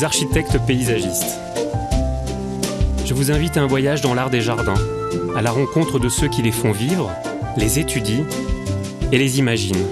des architectes paysagistes. Je vous invite à un voyage dans l'art des jardins, à la rencontre de ceux qui les font vivre, les étudient et les imaginent.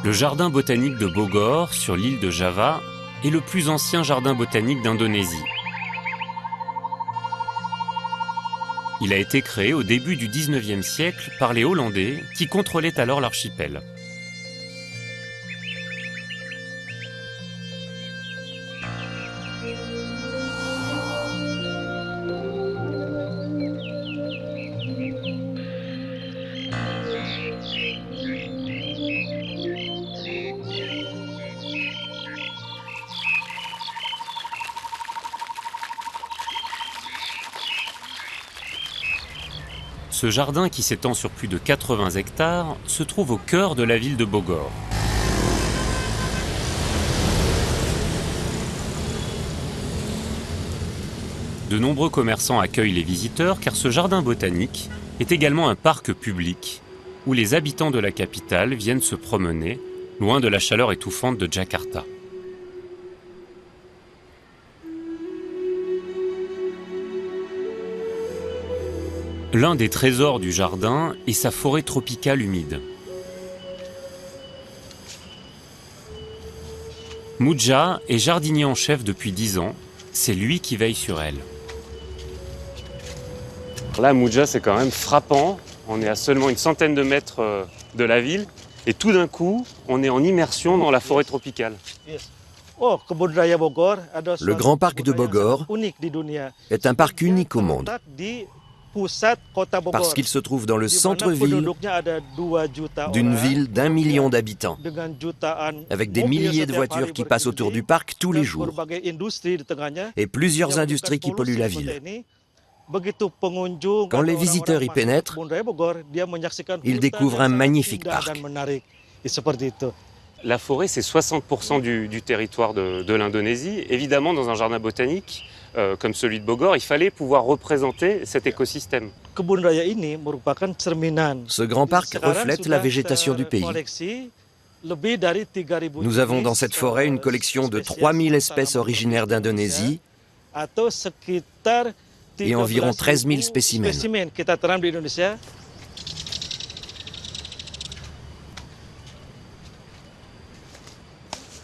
Le jardin botanique de Bogor, sur l'île de Java, est le plus ancien jardin botanique d'Indonésie. Il a été créé au début du XIXe siècle par les Hollandais qui contrôlaient alors l'archipel. Ce jardin, qui s'étend sur plus de 80 hectares, se trouve au cœur de la ville de Bogor. De nombreux commerçants accueillent les visiteurs car ce jardin botanique est également un parc public où les habitants de la capitale viennent se promener, loin de la chaleur étouffante de Jakarta. L'un des trésors du jardin est sa forêt tropicale humide. Muja est jardinier en chef depuis 10 ans. C'est lui qui veille sur elle. Là, Muja, c'est quand même frappant. On est à seulement une centaine de mètres de la ville. Et tout d'un coup, on est en immersion dans la forêt tropicale. Le Grand Parc de Bogor est un parc unique au monde parce qu'il se trouve dans le centre-ville d'une ville d'1 million d'habitants, avec des milliers de voitures qui passent autour du parc tous les jours et plusieurs industries qui polluent la ville. Quand les visiteurs y pénètrent, ils découvrent un magnifique parc. La forêt, c'est 60% du territoire de l'Indonésie. Évidemment, dans un jardin botanique comme celui de Bogor, il fallait pouvoir représenter cet écosystème. Ce grand parc reflète la végétation du pays. Nous avons dans cette forêt une collection de 3000 espèces originaires d'Indonésie et environ 13 000 spécimens.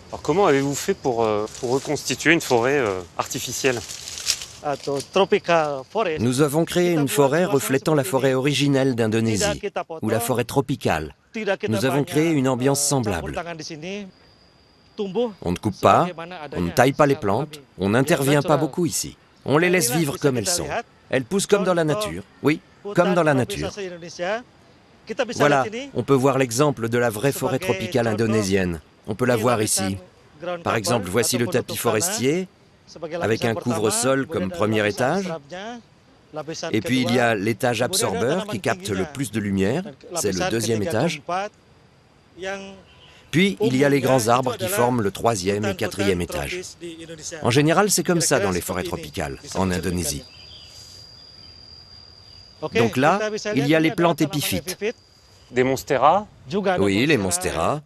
Alors, comment avez-vous fait pour reconstituer une forêt artificielle ? Nous avons créé une forêt reflétant la forêt originelle d'Indonésie, ou la forêt tropicale. Nous avons créé une ambiance semblable. On ne coupe pas, on ne taille pas les plantes, on n'intervient pas beaucoup ici. On les laisse vivre comme elles sont. Elles poussent comme dans la nature. Oui, comme dans la nature. Voilà, on peut voir l'exemple de la vraie forêt tropicale indonésienne. On peut la voir ici. Par exemple, voici le tapis forestier, avec un couvre-sol comme premier étage. Et puis il y a l'étage absorbeur qui capte le plus de lumière, c'est le deuxième étage. Puis il y a les grands arbres qui forment le troisième et quatrième étage. En général, c'est comme ça dans les forêts tropicales, en Indonésie. Donc là, il y a les plantes épiphytes. Des monsteras ? Oui, les monsteras.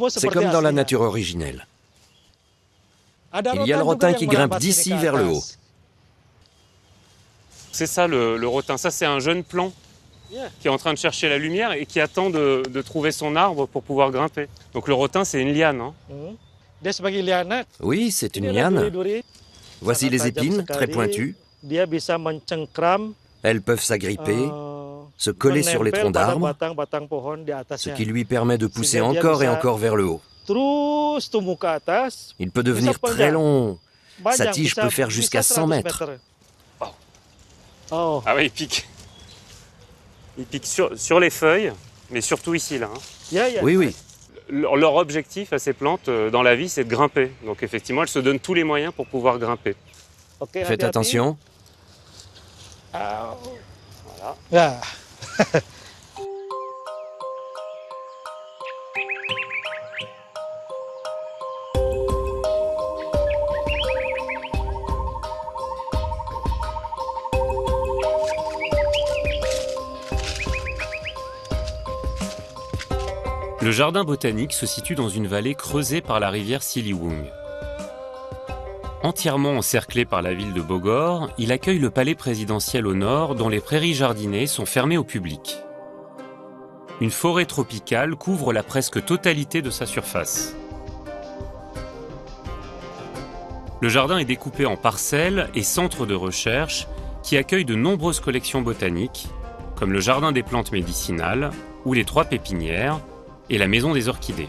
C'est comme dans la nature originelle. Il y a le rotin qui grimpe d'ici vers le haut. C'est ça le rotin, ça c'est un jeune plant qui est en train de chercher la lumière et qui attend de trouver son arbre pour pouvoir grimper. Donc le rotin, c'est une liane. Hein. Oui, c'est une liane. Voici les épines, très pointues. Elles peuvent s'agripper, se coller sur les troncs d'arbres, ce qui lui permet de pousser encore et encore vers le haut. Il peut devenir très long Sa tige peut faire jusqu'à 100 mètres. Oh. Ah oui, il pique. Il pique sur les feuilles, mais surtout ici, là. Hein. Oui, oui. Leur objectif à ces plantes dans la vie, c'est de grimper. Donc effectivement, elles se donnent tous les moyens pour pouvoir grimper. Faites attention. Voilà. Le jardin botanique se situe dans une vallée creusée par la rivière Siliwung. Entièrement encerclé par la ville de Bogor, il accueille le palais présidentiel au nord dont les prairies jardinées sont fermées au public. Une forêt tropicale couvre la presque totalité de sa surface. Le jardin est découpé en parcelles et centres de recherche qui accueillent de nombreuses collections botaniques, comme le jardin des plantes médicinales ou les 3 pépinières, et la maison des orchidées.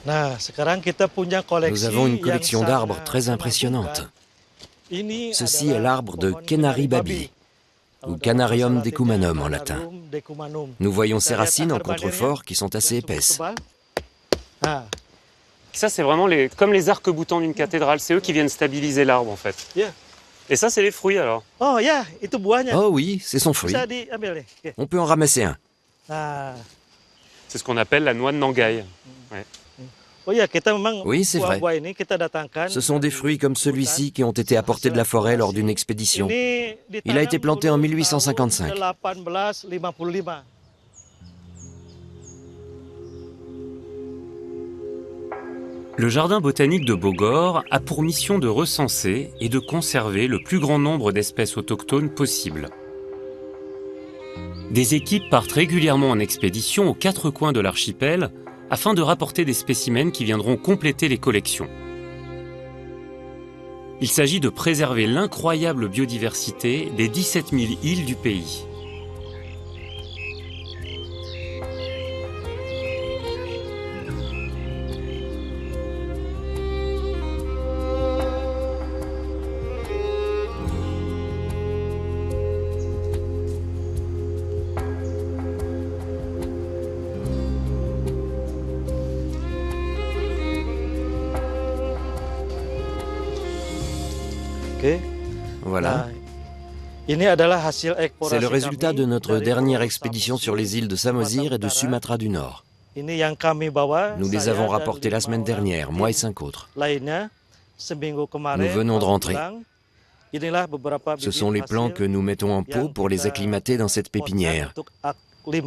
Nous avons une collection d'arbres très impressionnante. Ceci est l'arbre de Kenari babi, ou Canarium decumanum en latin. Nous voyons ses racines en contrefort qui sont assez épaisses. Ça, c'est vraiment comme les arcs-boutants d'une cathédrale. C'est eux qui viennent stabiliser l'arbre, en fait. Et ça, c'est les fruits, alors. Oh oui, c'est son fruit. On peut en ramasser un. C'est ce qu'on appelle la noix de Nangai. Ouais. Oui, c'est vrai. Ce sont des fruits comme celui-ci qui ont été apportés de la forêt lors d'une expédition. Il a été planté en 1855. Le jardin botanique de Bogor a pour mission de recenser et de conserver le plus grand nombre d'espèces autochtones possible. Des équipes partent régulièrement en expédition aux 4 coins de l'archipel afin de rapporter des spécimens qui viendront compléter les collections. Il s'agit de préserver l'incroyable biodiversité des 17 000 îles du pays. Voilà. C'est le résultat de notre dernière expédition sur les îles de Samosir et de Sumatra du Nord. Nous les avons rapportés la semaine dernière, moi et 5 autres. Nous venons de rentrer. Ce sont les plants que nous mettons en pot pour les acclimater dans cette pépinière. Nous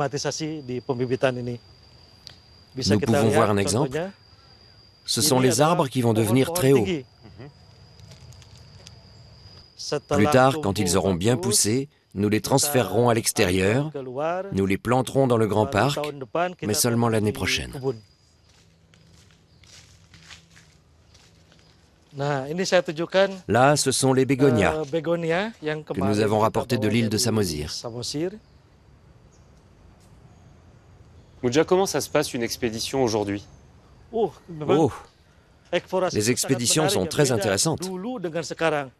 pouvons voir un exemple. Ce sont les arbres qui vont devenir très hauts. Plus tard, quand ils auront bien poussé, nous les transférerons à l'extérieur, nous les planterons dans le grand parc, mais seulement l'année prochaine. Là, ce sont les bégonias que nous avons rapportés de l'île de Samosir. Mudja, comment ça se passe une expédition aujourd'hui? Oh, les expéditions sont très intéressantes,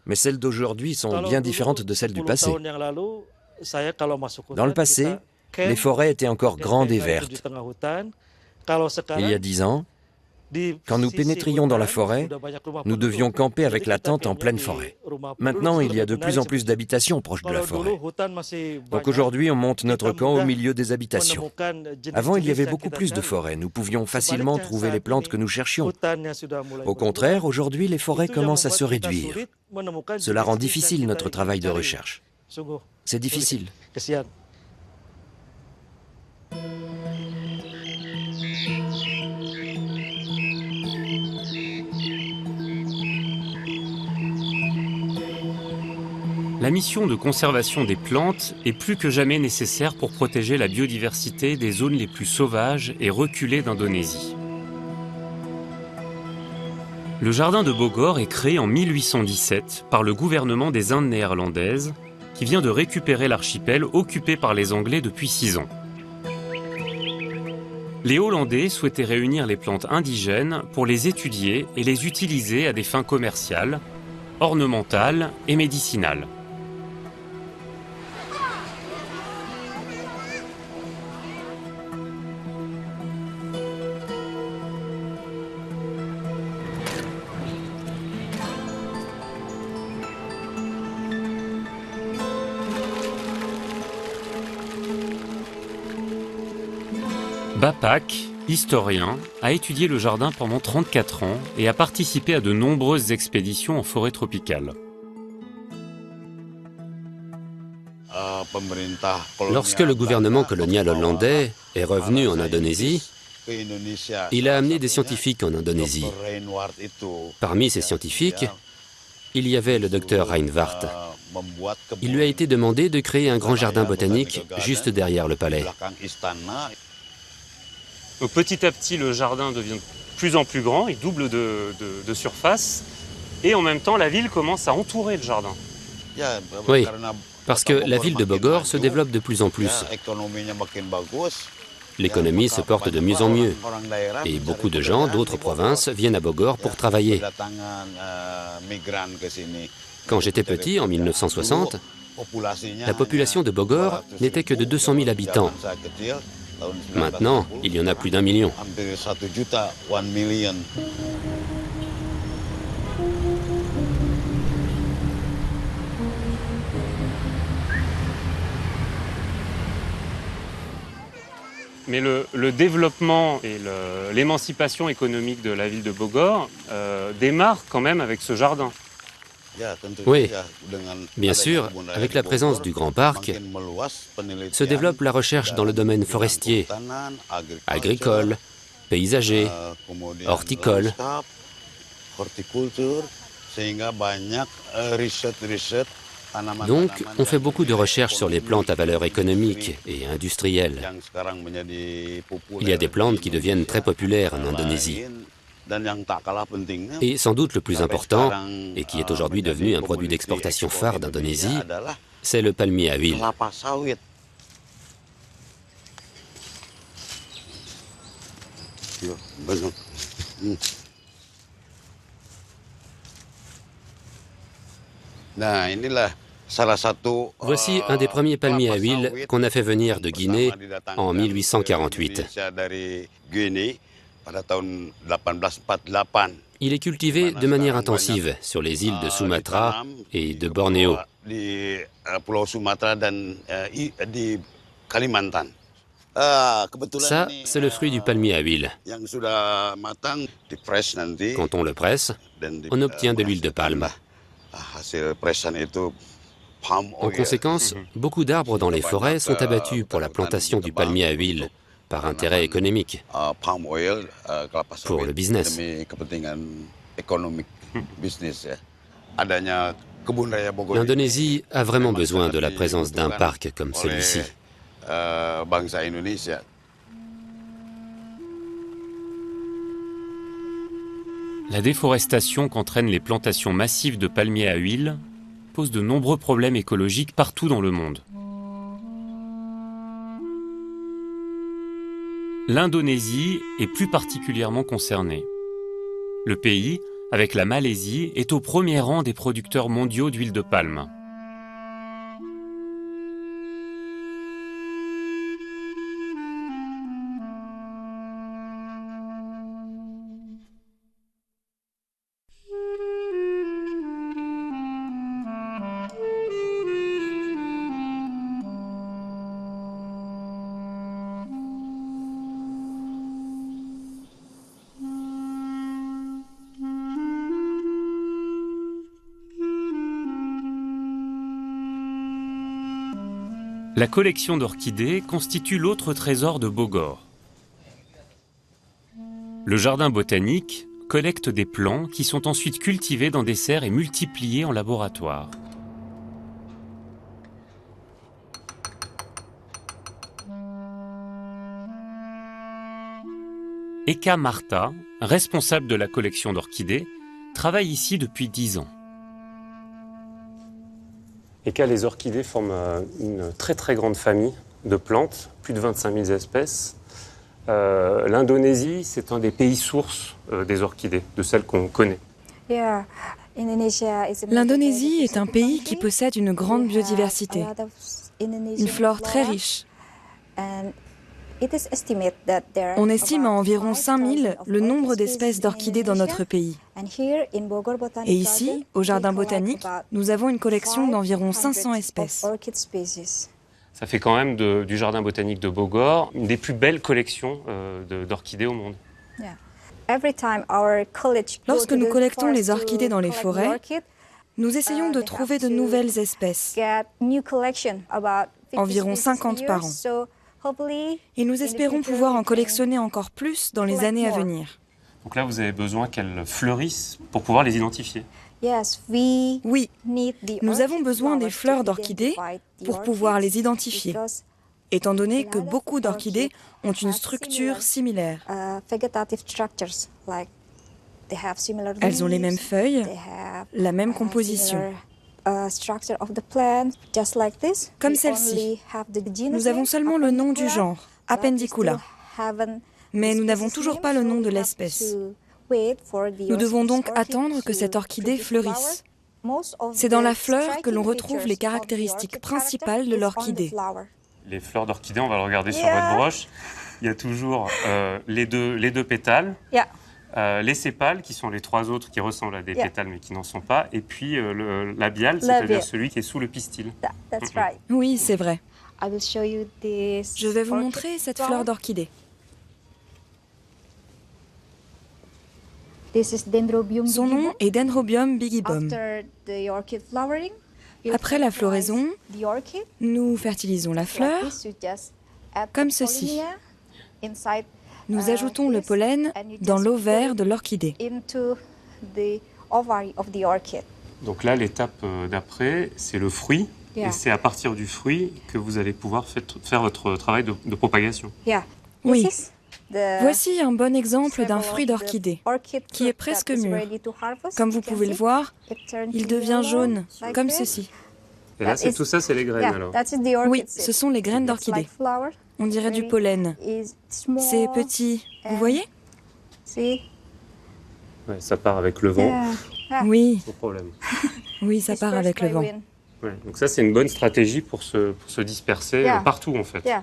mais celles d'aujourd'hui sont bien différentes de celles du passé. Dans le passé, les forêts étaient encore grandes et vertes. Il y a 10 ans, quand nous pénétrions dans la forêt, nous devions camper avec la tente en pleine forêt. Maintenant, il y a de plus en plus d'habitations proches de la forêt. Donc aujourd'hui, on monte notre camp au milieu des habitations. Avant, il y avait beaucoup plus de forêts. Nous pouvions facilement trouver les plantes que nous cherchions. Au contraire, aujourd'hui, les forêts commencent à se réduire. Cela rend difficile notre travail de recherche. C'est difficile. La mission de conservation des plantes est plus que jamais nécessaire pour protéger la biodiversité des zones les plus sauvages et reculées d'Indonésie. Le jardin de Bogor est créé en 1817 par le gouvernement des Indes néerlandaises qui vient de récupérer l'archipel occupé par les Anglais depuis 6 ans. Les Hollandais souhaitaient réunir les plantes indigènes pour les étudier et les utiliser à des fins commerciales, ornementales et médicinales. Bapak, historien, a étudié le jardin pendant 34 ans et a participé à de nombreuses expéditions en forêt tropicale. Lorsque le gouvernement colonial hollandais est revenu en Indonésie, il a amené des scientifiques en Indonésie. Parmi ces scientifiques, il y avait le docteur Reinwarth. Il lui a été demandé de créer un grand jardin botanique juste derrière le palais. Donc petit à petit, le jardin devient de plus en plus grand, il double de surface, et en même temps, la ville commence à entourer le jardin. Oui, parce que la ville de Bogor se développe de plus en plus. L'économie se porte de mieux en mieux, et beaucoup de gens d'autres provinces viennent à Bogor pour travailler. Quand j'étais petit, en 1960, la population de Bogor n'était que de 200 000 habitants. Maintenant, il y en a plus d'1 million. Mais le développement et l'émancipation économique de la ville de Bogor démarre quand même avec ce jardin. Oui, bien sûr, avec la présence du Grand Parc, se développe la recherche dans le domaine forestier, agricole, paysager, horticole. Donc, on fait beaucoup de recherches sur les plantes à valeur économique et industrielle. Il y a des plantes qui deviennent très populaires en Indonésie. Et sans doute le plus important, et qui est aujourd'hui devenu un produit d'exportation phare d'Indonésie, c'est le palmier à huile. Voici un des premiers palmiers à huile qu'on a fait venir de Guinée en 1848. Il est cultivé de manière intensive sur les îles de Sumatra et de Bornéo. Ça, c'est le fruit du palmier à huile. Quand on le presse, on obtient de l'huile de palme. En conséquence, beaucoup d'arbres dans les forêts sont abattus pour la plantation du palmier à huile, par intérêt économique, pour le business. L'Indonésie a vraiment besoin de la présence d'un parc comme celui-ci. La déforestation qu'entraînent les plantations massives de palmiers à huile pose de nombreux problèmes écologiques partout dans le monde. L'Indonésie est plus particulièrement concernée. Le pays, avec la Malaisie, est au premier rang des producteurs mondiaux d'huile de palme. La collection d'orchidées constitue l'autre trésor de Bogor. Le jardin botanique collecte des plants qui sont ensuite cultivés dans des serres et multipliés en laboratoire. Eka Marta, responsable de la collection d'orchidées, travaille ici depuis 10 ans. Eka, les orchidées forment une très très grande famille de plantes, plus de 25 000 espèces. L'Indonésie, c'est un des pays sources des orchidées, de celles qu'on connaît. L'Indonésie est un pays qui possède une grande biodiversité, une flore très riche. On estime à environ 5000 le nombre d'espèces d'orchidées dans notre pays. Et ici, au Jardin botanique, nous avons une collection d'environ 500 espèces. Ça fait quand même du Jardin botanique de Bogor une des plus belles collections d'orchidées au monde. Lorsque nous collectons les orchidées dans les forêts, nous essayons de trouver de nouvelles espèces, environ 50 par an. Et nous espérons pouvoir en collectionner encore plus dans les années à venir. Donc là, vous avez besoin qu'elles fleurissent pour pouvoir les identifier. Oui, nous avons besoin des fleurs d'orchidées pour pouvoir les identifier, étant donné que beaucoup d'orchidées ont une structure similaire. Elles ont les mêmes feuilles, la même composition. Comme celle-ci. Nous avons seulement le nom du genre, Appendicula, mais nous n'avons toujours pas le nom de l'espèce. Nous devons donc attendre que cette orchidée fleurisse. C'est dans la fleur que l'on retrouve les caractéristiques principales de l'orchidée. Les fleurs d'orchidée, on va le regarder sur votre broche. Il y a toujours les deux pétales, les sépales, qui sont les trois autres qui ressemblent à des pétales mais qui n'en sont pas, et puis le labial, c'est-à-dire celui qui est sous le pistil. Oui, c'est vrai. Je vais vous montrer cette fleur d'orchidée. Son nom est Dendrobium bigibbum. Après la floraison, nous fertilisons la fleur comme ceci. Nous ajoutons le pollen dans l'ovaire de l'orchidée. Donc là, l'étape d'après, c'est le fruit. Et c'est à partir du fruit que vous allez pouvoir faire votre travail de propagation. Oui. Voici un bon exemple d'un fruit d'orchidée qui est presque mûr. Comme vous pouvez le voir, il devient jaune, comme ceci. Et là, tout ça, c'est les graines alors? Oui, ce sont les graines d'orchidée. On dirait du pollen. C'est petit, vous voyez? Ouais, ça part avec le vent. Oui. Sans problème. Oui, ça part avec le vent. Ouais, donc ça, c'est une bonne stratégie pour se disperser partout, en fait. Ouais.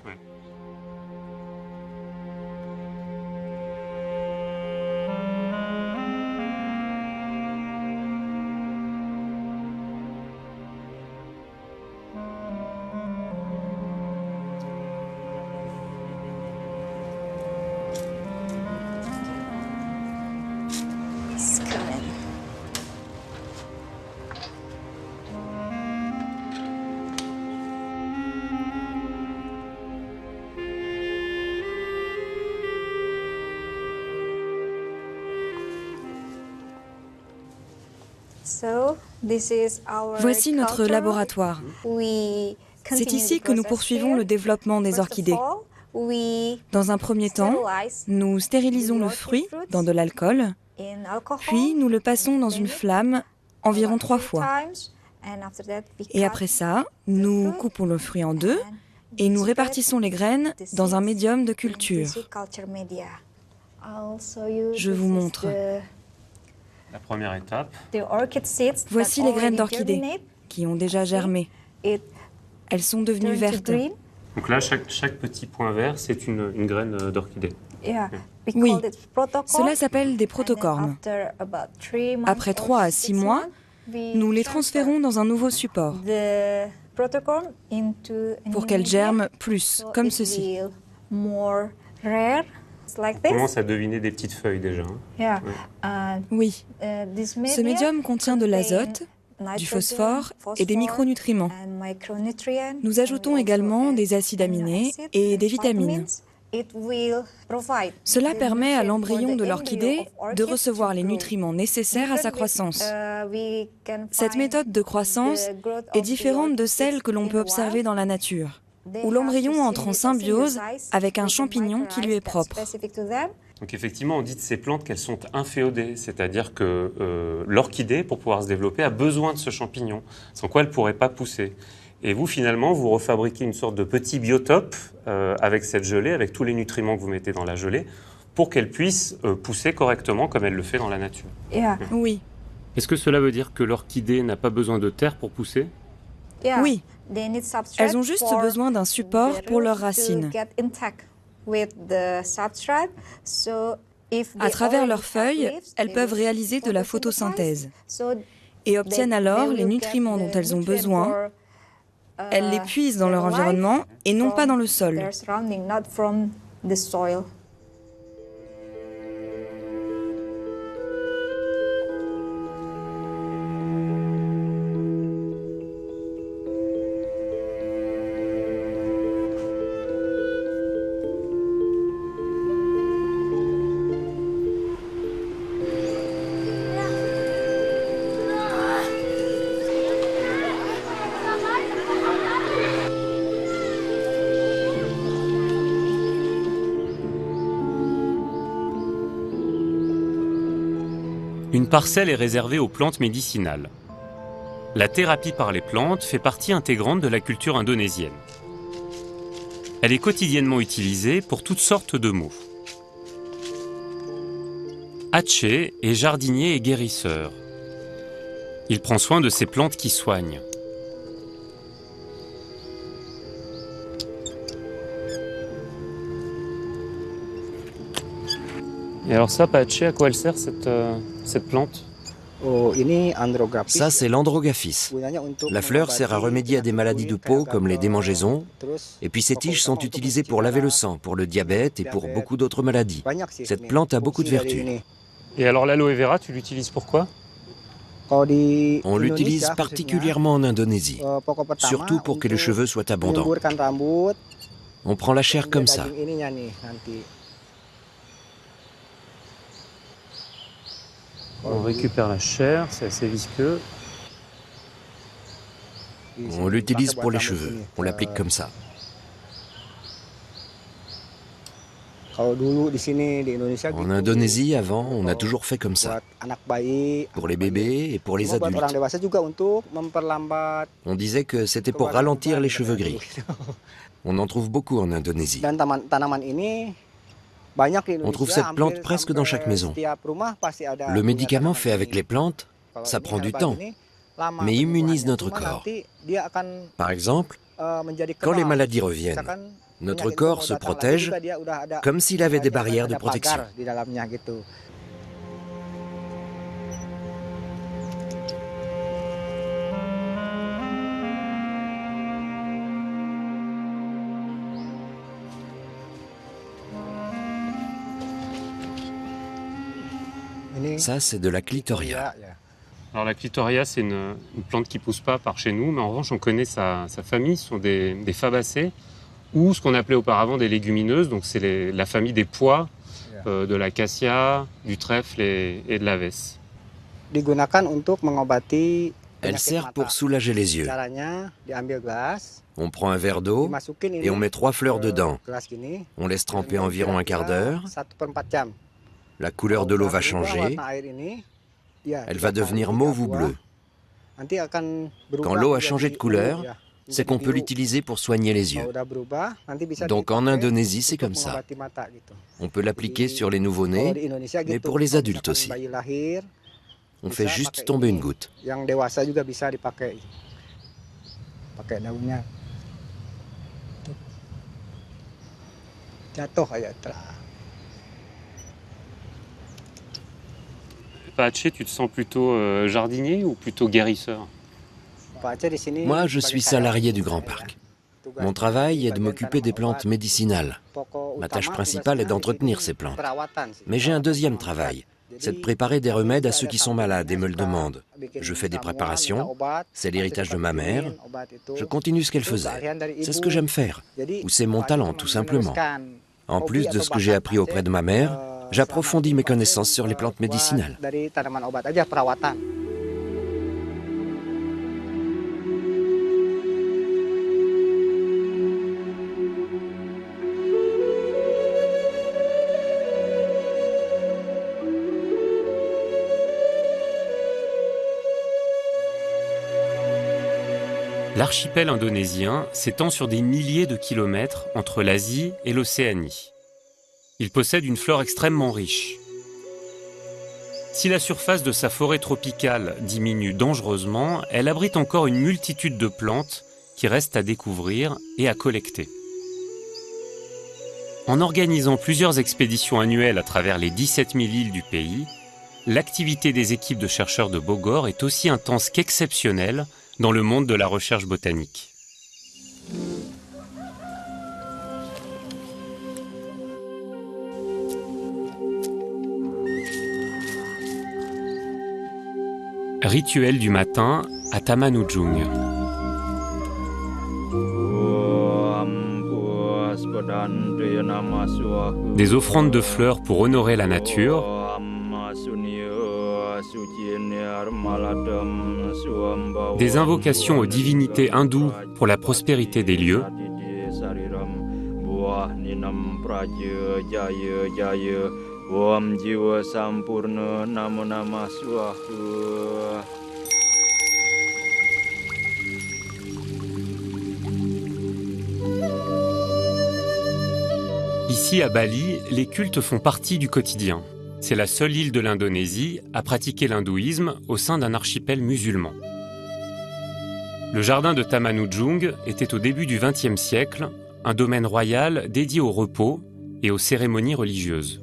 Voici notre laboratoire. C'est ici que nous poursuivons le développement des orchidées. Dans un premier temps, nous stérilisons le fruit dans de l'alcool, puis nous le passons dans une flamme environ 3 fois. Et après ça, nous coupons le fruit en deux et nous répartissons les graines dans un médium de culture. Je vous montre. La première étape. Voici les graines d'orchidée qui ont déjà germé. Elles sont devenues vertes. Donc là, chaque petit point vert, c'est une graine d'orchidée. Oui, cela s'appelle des protocormes. Après 3 à 6 mois, nous les transférons dans un nouveau support pour qu'elles germent plus, comme ceci. On commence à deviner des petites feuilles déjà. Oui. Ce médium contient de l'azote, du phosphore et des micronutriments. Nous ajoutons également des acides aminés et des vitamines. Cela permet à l'embryon de l'orchidée de recevoir les nutriments nécessaires à sa croissance. Cette méthode de croissance est différente de celle que l'on peut observer dans la nature. où l'embryon entre en symbiose avec un champignon qui lui est propre. Donc effectivement, on dit de ces plantes qu'elles sont inféodées, c'est-à-dire que l'orchidée, pour pouvoir se développer, a besoin de ce champignon, sans quoi elle ne pourrait pas pousser. Et vous, finalement, vous refabriquez une sorte de petit biotope avec cette gelée, avec tous les nutriments que vous mettez dans la gelée, pour qu'elle puisse pousser correctement comme elle le fait dans la nature. Oui. Est-ce que cela veut dire que l'orchidée n'a pas besoin de terre pour pousser? Oui. Elles ont juste besoin d'un support pour leurs racines. À travers leurs feuilles, elles peuvent réaliser de la photosynthèse et obtiennent alors les nutriments dont elles ont besoin. Elles les puisent dans leur environnement et non pas dans le sol. Une parcelle est réservée aux plantes médicinales. La thérapie par les plantes fait partie intégrante de la culture indonésienne. Elle est quotidiennement utilisée pour toutes sortes de maux. Aceh est jardinier et guérisseur. Il prend soin de ces plantes qui soignent. Et alors ça, Aceh, à quoi elle sert cette plante? Ça, c'est l'androgaphis. La fleur sert à remédier à des maladies de peau comme les démangeaisons. Et puis ces tiges sont utilisées pour laver le sang, pour le diabète et pour beaucoup d'autres maladies. Cette plante a beaucoup de vertus. Et alors l'aloe vera, tu l'utilises pour quoi? On l'utilise particulièrement en Indonésie, surtout pour que les cheveux soient abondants. On prend la chair comme ça. On récupère la chair, c'est assez visqueux. On l'utilise pour les cheveux, on l'applique comme ça. En Indonésie, avant, on a toujours fait comme ça. Pour les bébés et pour les adultes. On disait que c'était pour ralentir les cheveux gris. On en trouve beaucoup en Indonésie. On trouve cette plante presque dans chaque maison. Le médicament fait avec les plantes, ça prend du temps, mais immunise notre corps. Par exemple, quand les maladies reviennent, notre corps se protège comme s'il avait des barrières de protection. Ça, c'est de la clitoria. Alors la clitoria, c'est une plante qui ne pousse pas par chez nous, mais en revanche, on connaît sa famille, ce sont des fabacées, ou ce qu'on appelait auparavant des légumineuses, donc c'est la famille des pois, de l'acacia, du trèfle et de l'aves. Elle sert pour soulager les yeux. On prend un verre d'eau et on met 3 fleurs dedans. On laisse tremper environ un quart d'heure. La couleur de l'eau va changer. Elle va devenir mauve ou bleue. Quand l'eau a changé de couleur, c'est qu'on peut l'utiliser pour soigner les yeux. Donc en Indonésie, c'est comme ça. On peut l'appliquer sur les nouveau-nés, mais pour les adultes aussi. On fait juste tomber une goutte. Aceh, tu te sens plutôt jardinier ou plutôt guérisseur? Moi, je suis salarié du Grand Parc. Mon travail est de m'occuper des plantes médicinales. Ma tâche principale est d'entretenir ces plantes. Mais j'ai un deuxième travail, c'est de préparer des remèdes à ceux qui sont malades et me le demandent. Je fais des préparations, c'est l'héritage de ma mère. Je continue ce qu'elle faisait. C'est ce que j'aime faire, ou c'est mon talent, tout simplement. En plus de ce que j'ai appris auprès de ma mère, j'approfondis mes connaissances sur les plantes médicinales. L'archipel indonésien s'étend sur des milliers de kilomètres entre l'Asie et l'Océanie. Il possède une flore extrêmement riche. Si la surface de sa forêt tropicale diminue dangereusement, elle abrite encore une multitude de plantes qui restent à découvrir et à collecter. En organisant plusieurs expéditions annuelles à travers les 17 000 îles du pays, l'activité des équipes de chercheurs de Bogor est aussi intense qu'exceptionnelle dans le monde de la recherche botanique. Rituel du matin à Tamanujung. Des offrandes de fleurs pour honorer la nature, des invocations aux divinités hindoues pour la prospérité des lieux, Ici à Bali, les cultes font partie du quotidien. C'est la seule île de l'Indonésie à pratiquer l'hindouisme au sein d'un archipel musulman. Le jardin de Tamanujung était au début du XXe siècle un domaine royal dédié au repos et aux cérémonies religieuses.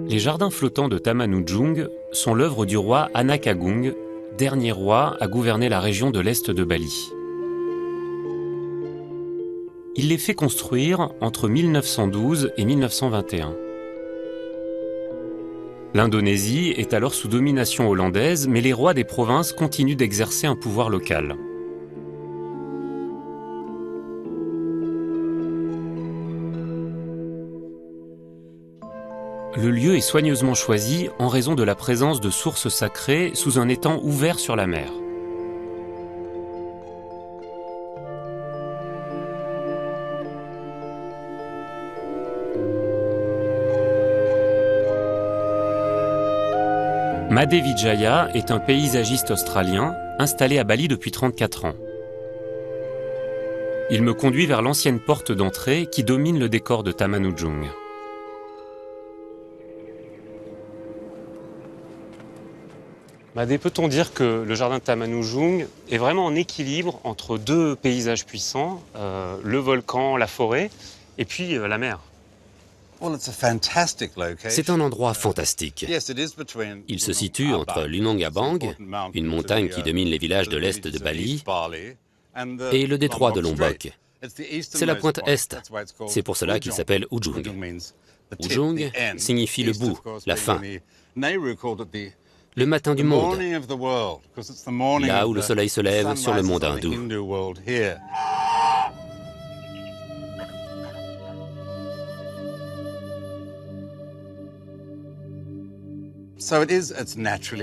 Les jardins flottants de Tamanujung sont l'œuvre du roi Anak Agung, dernier roi à gouverner la région de l'est de Bali. Il les fait construire entre 1912 et 1921. L'Indonésie est alors sous domination hollandaise, mais les rois des provinces continuent d'exercer un pouvoir local. Le lieu est soigneusement choisi en raison de la présence de sources sacrées sous un étang ouvert sur la mer. Made Vijaya est un paysagiste australien installé à Bali depuis 34 ans. Il me conduit vers l'ancienne porte d'entrée qui domine le décor de Tamanujung. Made, peut-on dire que le jardin de Tamanujung est vraiment en équilibre entre deux paysages puissants, le volcan, la forêt, et puis la mer? C'est un endroit fantastique. Il se situe entre Lunongabang, une montagne qui domine les villages de l'est de Bali, et le détroit de Lombok. C'est la pointe est. C'est pour cela qu'il s'appelle Ujung. Ujung signifie le bout, la fin. Le matin du monde, là où le soleil se lève sur le monde hindou.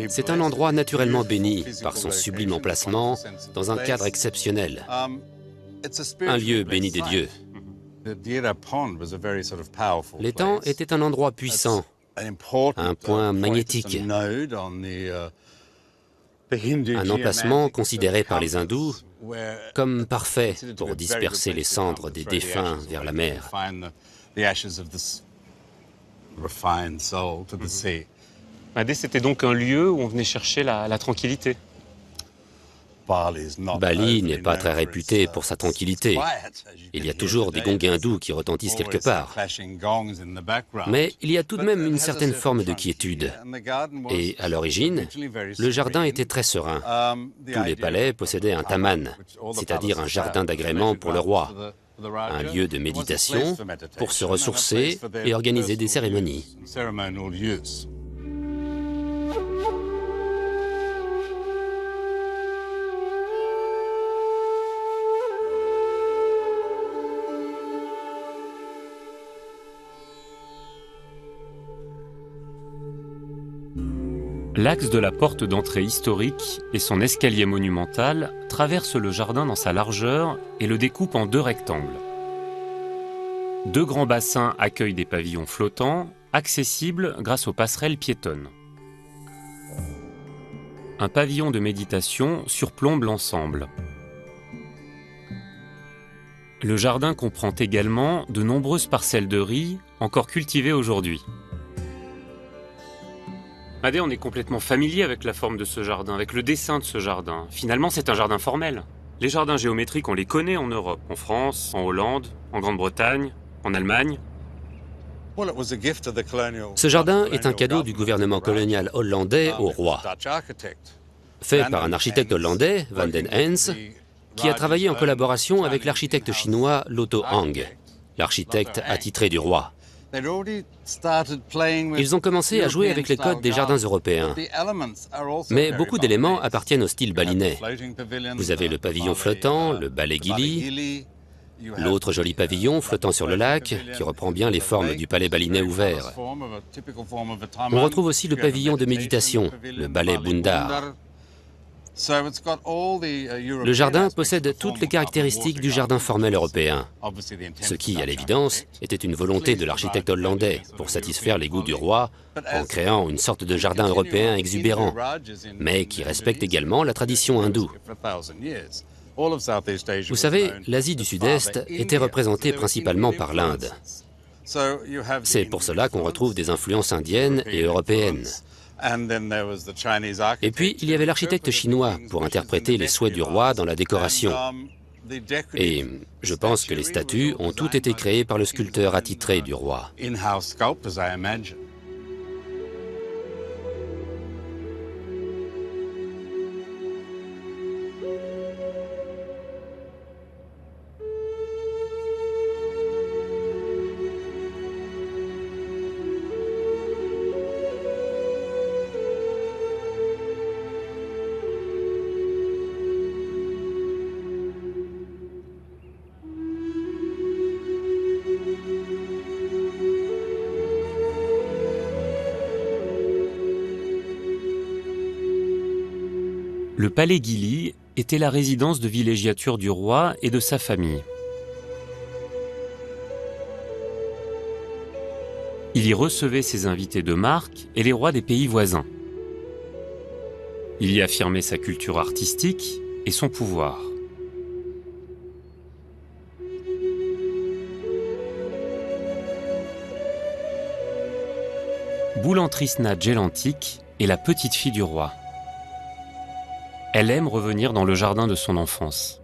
C'est un endroit naturellement béni par son sublime emplacement dans un cadre exceptionnel, un lieu béni des dieux. L'étang était un endroit puissant, un point magnétique, un emplacement considéré par les hindous comme parfait pour disperser les cendres des défunts vers la mer. Made, c'était donc un lieu où on venait chercher la tranquillité. Bali n'est pas très réputé pour sa tranquillité. Il y a toujours des gongs hindous qui retentissent quelque part. Mais il y a tout de même une certaine forme de quiétude. Et à l'origine, le jardin était très serein. Tous les palais possédaient un taman, c'est-à-dire un jardin d'agrément pour le roi, un lieu de méditation pour se ressourcer et organiser des cérémonies. L'axe de la porte d'entrée historique et son escalier monumental traversent le jardin dans sa largeur et le découpent en 2 rectangles. 2 grands bassins accueillent des pavillons flottants, accessibles grâce aux passerelles piétonnes. Un pavillon de méditation surplombe l'ensemble. Le jardin comprend également de nombreuses parcelles de riz encore cultivées aujourd'hui. Madé, on est complètement familier avec la forme de ce jardin, avec le dessin de ce jardin. Finalement, c'est un jardin formel. Les jardins géométriques, on les connaît en Europe, en France, en Hollande, en Grande-Bretagne, en Allemagne. Ce jardin est un cadeau du gouvernement colonial hollandais au roi, fait par un architecte hollandais, Van den Ens, qui a travaillé en collaboration avec l'architecte chinois Lotto Hang, l'architecte attitré du roi. Ils ont commencé à jouer avec les codes des jardins européens. Mais beaucoup d'éléments appartiennent au style balinais. Vous avez le pavillon flottant, le balai Gili, l'autre joli pavillon flottant sur le lac, qui reprend bien les formes du palais balinais ouvert. On retrouve aussi le pavillon de méditation, le balai Bundar. Le jardin possède toutes les caractéristiques du jardin formel européen, ce qui, à l'évidence, était une volonté de l'architecte hollandais pour satisfaire les goûts du roi en créant une sorte de jardin européen exubérant, mais qui respecte également la tradition hindoue. Vous savez, l'Asie du Sud-Est était représentée principalement par l'Inde. C'est pour cela qu'on retrouve des influences indiennes et européennes. Et puis, il y avait l'architecte chinois pour interpréter les souhaits du roi dans la décoration. Et je pense que les statues ont toutes été créées par le sculpteur attitré du roi. Le palais Gili était la résidence de villégiature du roi et de sa famille. Il y recevait ses invités de marque et les rois des pays voisins. Il y affirmait sa culture artistique et son pouvoir. Boulantrisna Djelantik est la petite fille du roi. Elle aime revenir dans le jardin de son enfance.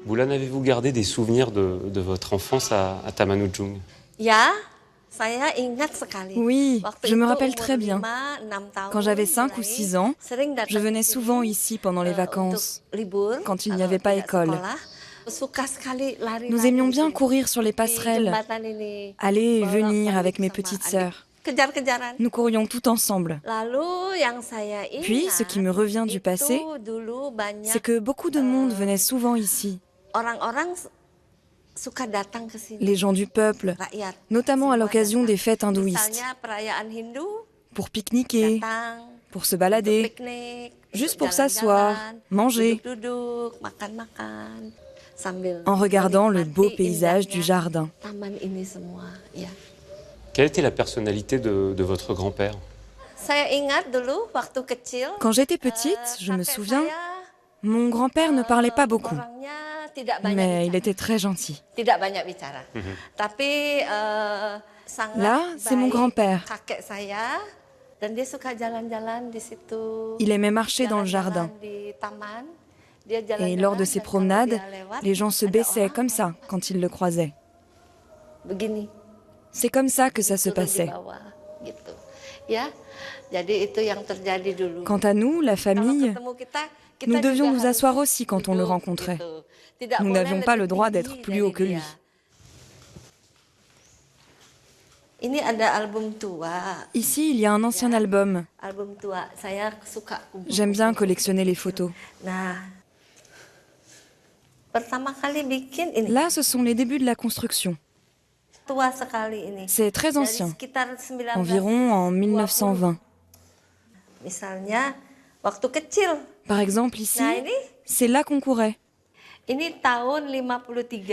Bulan, avez-vous gardé des souvenirs de votre enfance à Tamanujung? Oui, je me rappelle très bien. Quand j'avais 5 ou 6 ans, je venais souvent ici pendant les vacances, quand il n'y avait pas école. Nous aimions bien courir sur les passerelles, aller et venir avec mes petites sœurs. Nous courions tout ensemble. Puis, ce qui me revient du passé, c'est que beaucoup de monde venait souvent ici. Les gens du peuple, notamment à l'occasion des fêtes hindouistes, pour pique-niquer, pour se balader, juste pour s'asseoir, manger, en regardant le beau paysage du jardin. Quelle était la personnalité de votre grand-père? Quand j'étais petite, je me souviens, mon grand-père ne parlait pas beaucoup, mais il était très gentil. Là, c'est mon grand-père. Il aimait marcher dans le jardin. Et lors de ses promenades, les gens se baissaient comme ça quand ils le croisaient. C'est comme ça que ça se passait. Quant à nous, la famille, nous devions nous asseoir aussi quand on le rencontrait. Nous n'avions pas le droit d'être plus haut que lui. Ici, il y a un ancien album. J'aime bien collectionner les photos. Là, ce sont les débuts de la construction. C'est très ancien, environ en 1920. Par exemple, ici, c'est là qu'on courait.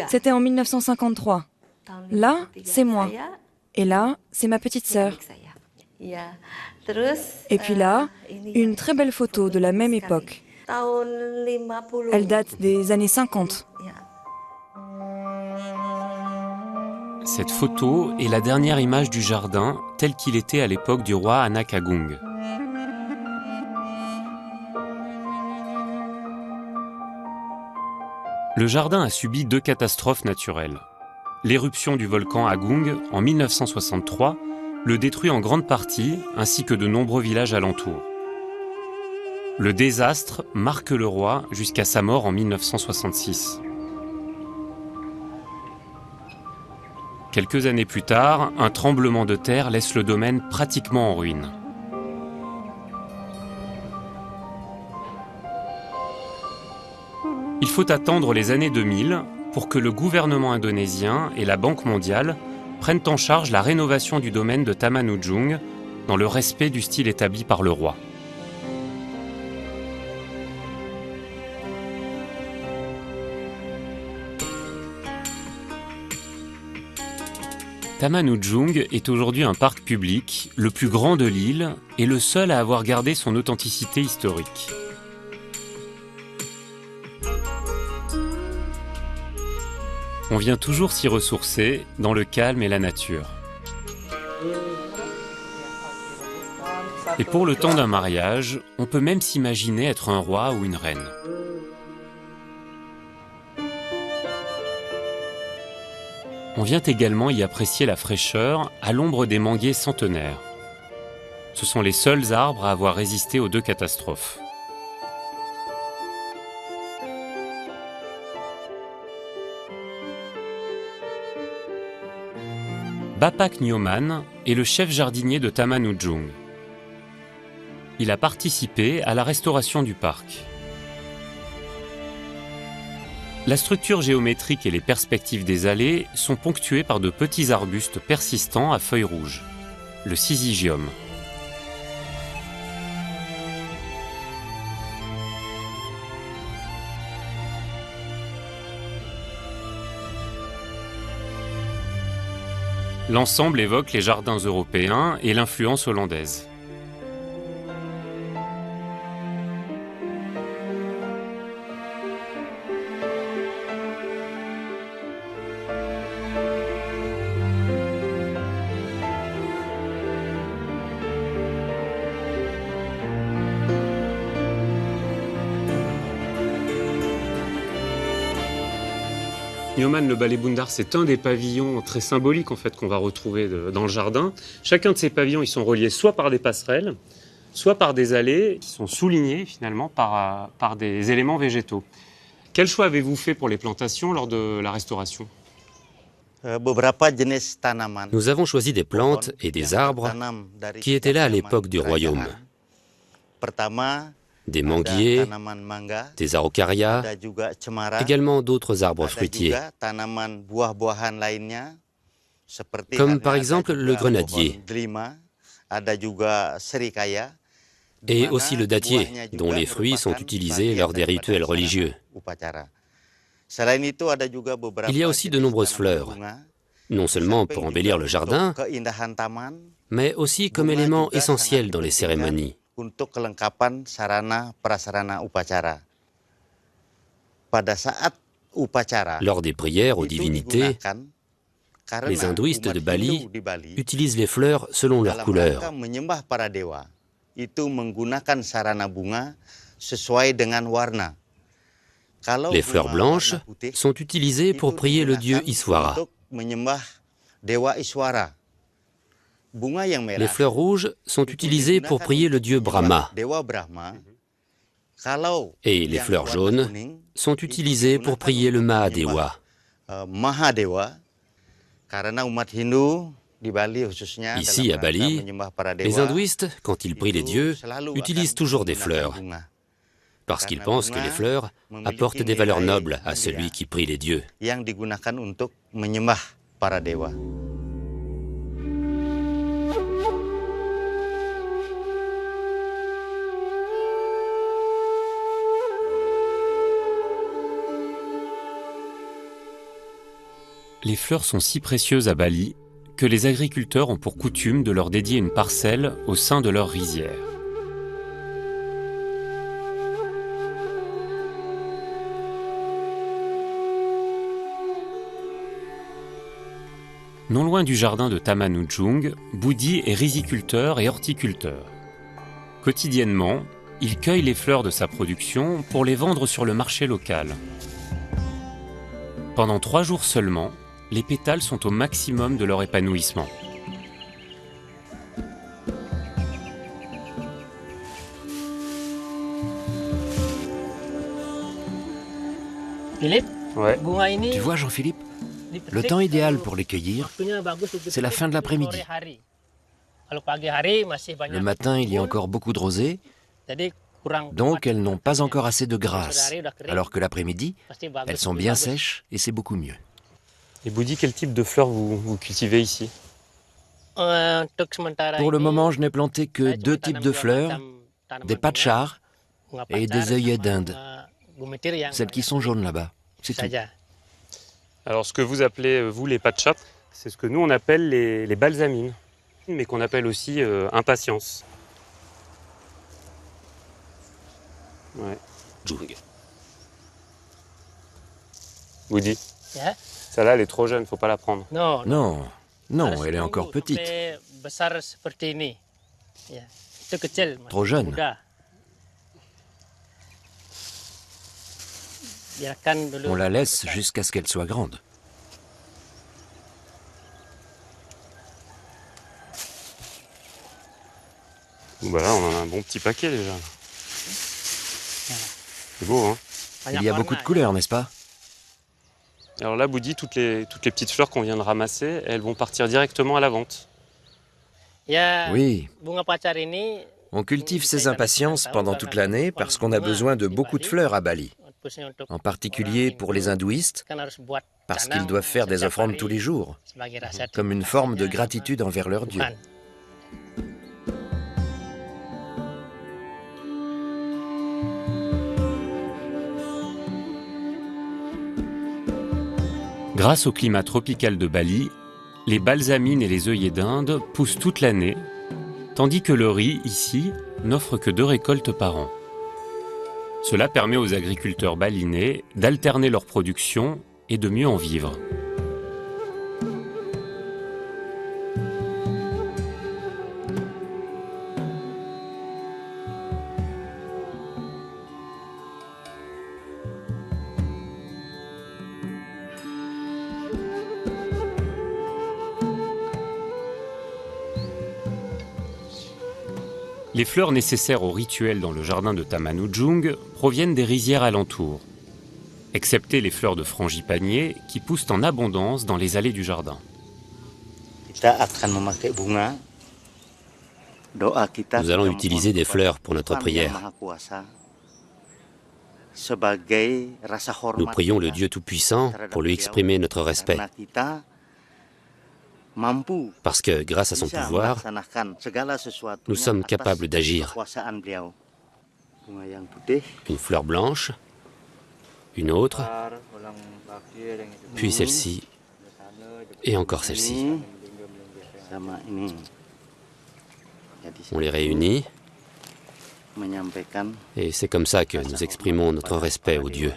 C'était en 1953. Là, c'est moi. Et là, c'est ma petite sœur. Et puis là, une très belle photo de la même époque. Elle date des années 50. Cette photo est la dernière image du jardin tel qu'il était à l'époque du roi Anak Agung. Le jardin a subi 2 catastrophes naturelles. L'éruption du volcan Agung en 1963 le détruit en grande partie, ainsi que de nombreux villages alentours. Le désastre marque le roi jusqu'à sa mort en 1966. Quelques années plus tard, un tremblement de terre laisse le domaine pratiquement en ruine. Il faut attendre les années 2000 pour que le gouvernement indonésien et la Banque mondiale prennent en charge la rénovation du domaine de Tamanujung dans le respect du style établi par le roi. Tamanujung est aujourd'hui un parc public, le plus grand de l'île et le seul à avoir gardé son authenticité historique. On vient toujours s'y ressourcer dans le calme et la nature. Et pour le temps d'un mariage, on peut même s'imaginer être un roi ou une reine. On vient également y apprécier la fraîcheur à l'ombre des manguiers centenaires. Ce sont les seuls arbres à avoir résisté aux 2 catastrophes. Bapak Nyoman est le chef jardinier de Tamanujung. Il a participé à la restauration du parc. La structure géométrique et les perspectives des allées sont ponctuées par de petits arbustes persistants à feuilles rouges, le syzygium. L'ensemble évoque les jardins européens et l'influence hollandaise. Nyoman, le balai Bundar, c'est un des pavillons très symboliques en fait, qu'on va retrouver dans le jardin. Chacun de ces pavillons, ils sont reliés soit par des passerelles, soit par des allées qui sont soulignées finalement par des éléments végétaux. Quel choix avez-vous fait pour les plantations lors de la restauration ? Nous avons choisi des plantes et des arbres qui étaient là à l'époque du royaume. Des manguiers, des araucarias, également d'autres arbres fruitiers, comme par exemple le grenadier, et aussi le dattier, dont les fruits sont utilisés lors des rituels religieux. Il y a aussi de nombreuses fleurs, non seulement pour embellir le jardin, mais aussi comme élément essentiel dans les cérémonies. Untuk kelengkapan sarana prasarana upacara. Pada saat upacara, lors des prières aux divinités, les hindouistes de Bali utilisent les fleurs selon leur couleur. Menyembah para dewa itu menggunakan sarana bunga sesuai dengan warna. Les fleurs blanches sont utilisées pour prier le dieu Iswara. Menyembah dewa Iswara. Les fleurs rouges sont utilisées pour prier le dieu Brahma. Et les fleurs jaunes sont utilisées pour prier le Mahadewa. Ici, à Bali, les hindouistes, quand ils prient les dieux, utilisent toujours des fleurs, parce qu'ils pensent que les fleurs apportent des valeurs nobles à celui qui prie les dieux. para dewa. Les fleurs sont si précieuses à Bali que les agriculteurs ont pour coutume de leur dédier une parcelle au sein de leur rizière. Non loin du jardin de Tamanujung, Budi est riziculteur et horticulteur. Quotidiennement, il cueille les fleurs de sa production pour les vendre sur le marché local. Pendant 3 jours seulement, les pétales sont au maximum de leur épanouissement. Philippe, Ouais. Tu vois, Jean-Philippe, le temps idéal pour les cueillir, c'est la fin de l'après-midi. Le matin, il y a encore beaucoup de rosée, donc elles n'ont pas encore assez de grâce, alors que l'après-midi, elles sont bien sèches et c'est beaucoup mieux. Et Budi, quel type de fleurs vous cultivez ici? Pour le moment, je n'ai planté que 2 types de fleurs, des patchars et des œillets d'Inde, celles qui sont jaunes là-bas, c'est tout. Alors ce que vous appelez, vous, les patchas, c'est ce que nous on appelle les balsamines, mais qu'on appelle aussi impatience. Ouais. Jung. Budi, celle-là elle est trop jeune, faut pas la prendre. Non, non, elle est encore petite. Trop jeune. On la laisse jusqu'à ce qu'elle soit grande. Bon, bah là on en a un bon petit paquet déjà. C'est beau, hein? Il y a beaucoup de couleurs, n'est-ce pas? Alors là, Budi, toutes les petites fleurs qu'on vient de ramasser, elles vont partir directement à la vente. Oui. On cultive ces impatiences pendant toute l'année parce qu'on a besoin de beaucoup de fleurs à Bali. En particulier pour les hindouistes, parce qu'ils doivent faire des offrandes tous les jours, comme une forme de gratitude envers leur Dieu. Grâce au climat tropical de Bali, les balsamines et les œillets d'Inde poussent toute l'année, tandis que le riz, ici, n'offre que 2 récoltes par an. Cela permet aux agriculteurs balinais d'alterner leur production et de mieux en vivre. Les fleurs nécessaires au rituel dans le jardin de Tamanujung proviennent des rizières alentours, excepté les fleurs de frangipanier qui poussent en abondance dans les allées du jardin. Nous allons utiliser des fleurs pour notre prière. Nous prions le Dieu Tout-Puissant pour lui exprimer notre respect. Parce que, grâce à son pouvoir, nous sommes capables d'agir. Une fleur blanche, une autre, puis celle-ci, et encore celle-ci. On les réunit, et c'est comme ça que nous exprimons notre respect au Dieu.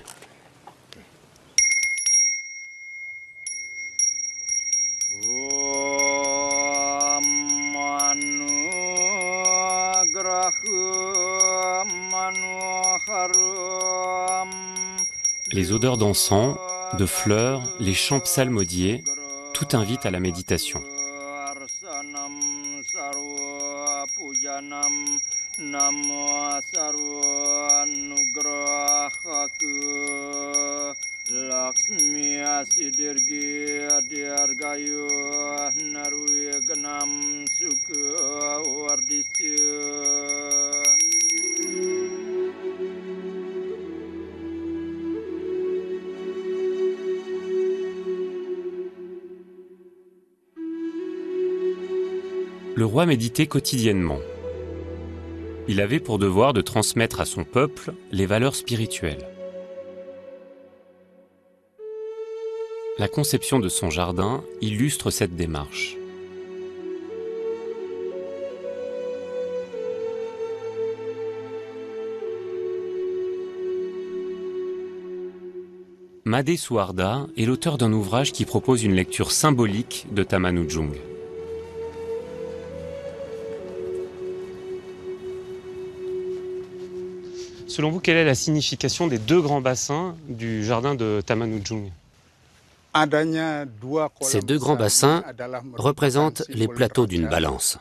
Les odeurs d'encens, de fleurs, les chants psalmodiés, tout invite à la méditation. le roi méditait quotidiennement. Il avait pour devoir de transmettre à son peuple les valeurs spirituelles. La conception de son jardin illustre cette démarche. Made Suarda est l'auteur d'un ouvrage qui propose une lecture symbolique de Tamanujung. Selon vous, quelle est la signification des deux grands bassins du jardin de Tamanujung? Ces deux grands bassins représentent les plateaux d'une balance.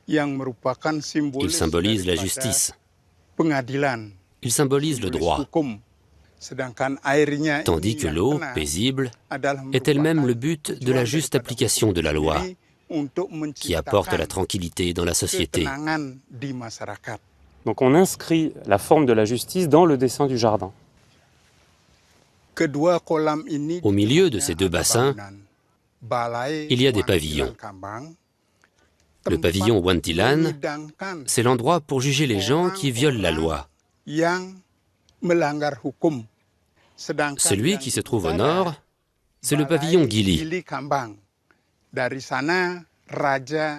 Ils symbolisent la justice. Ils symbolisent le droit. Tandis que l'eau, paisible, est elle-même le but de la juste application de la loi, qui apporte la tranquillité dans la société. Donc on inscrit la forme de la justice dans le dessin du jardin. Au milieu de ces deux bassins, il y a des pavillons. Le pavillon Wantilan, c'est l'endroit pour juger les gens qui violent la loi. Celui qui se trouve au nord, c'est le pavillon Gili.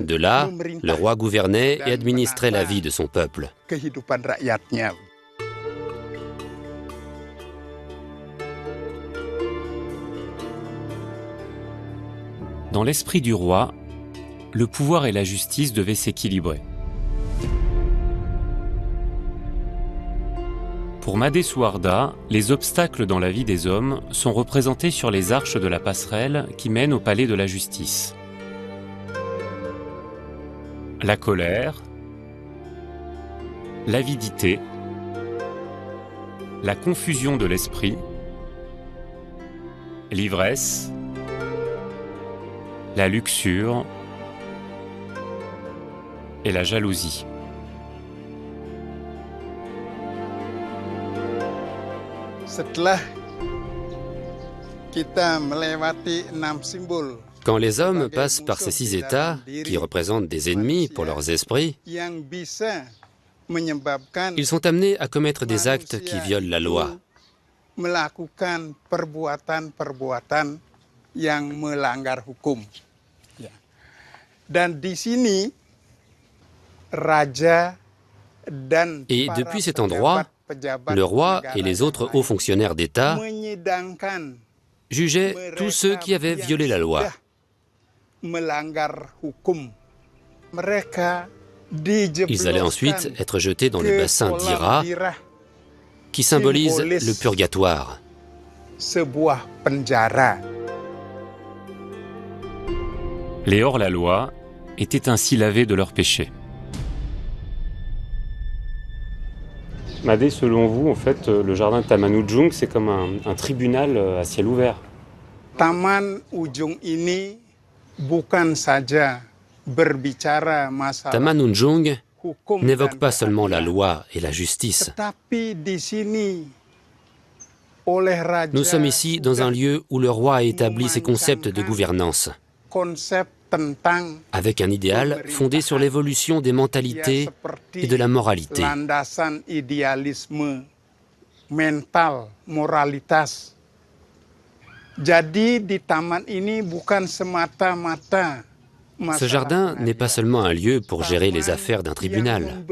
De là, le roi gouvernait et administrait la vie de son peuple. Dans l'esprit du roi, le pouvoir et la justice devaient s'équilibrer. Pour Made Suarda, les obstacles dans la vie des hommes sont représentés sur les arches de la passerelle qui mène au palais de la justice. La colère, l'avidité, la confusion de l'esprit, l'ivresse, la luxure et la jalousie. Quand les hommes passent par ces 6 états, qui représentent des ennemis pour leurs esprits, ils sont amenés à commettre des actes qui violent la loi. Et depuis cet endroit, le roi et les autres hauts fonctionnaires d'État jugeaient tous ceux qui avaient violé la loi. Ils allaient ensuite être jetés dans le bassin d'Ira, qui symbolise le purgatoire. Les hors-la-loi étaient ainsi lavés de leurs péchés. Made, selon vous, en fait, le jardin de Tamanujung, c'est comme un tribunal à ciel ouvert. Tamanujung n'évoque pas seulement la loi et la justice. Nous sommes ici dans un lieu où le roi a établi ses concepts de gouvernance, avec un idéal fondé sur l'évolution des mentalités et de la moralité. Ce jardin n'est pas seulement un lieu pour gérer les affaires d'un tribunal.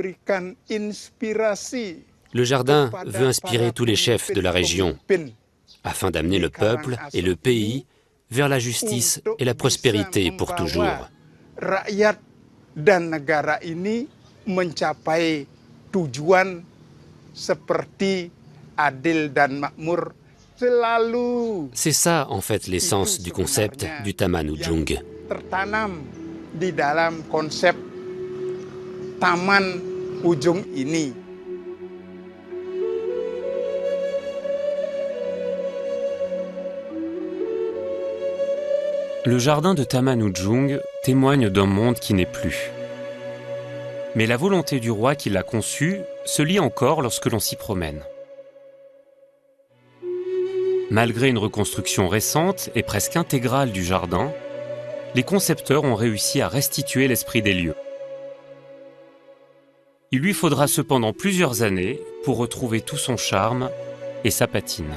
Le jardin veut inspirer tous les chefs de la région, afin d'amener le peuple et le pays vers la justice et la prospérité pour toujours. C'est ça, en fait, l'essence du concept du Tamanujung. Le jardin de Tamanujung témoigne d'un monde qui n'est plus. Mais la volonté du roi qui l'a conçu se lit encore lorsque l'on s'y promène. Malgré une reconstruction récente et presque intégrale du jardin, les concepteurs ont réussi à restituer l'esprit des lieux. Il lui faudra cependant plusieurs années pour retrouver tout son charme et sa patine.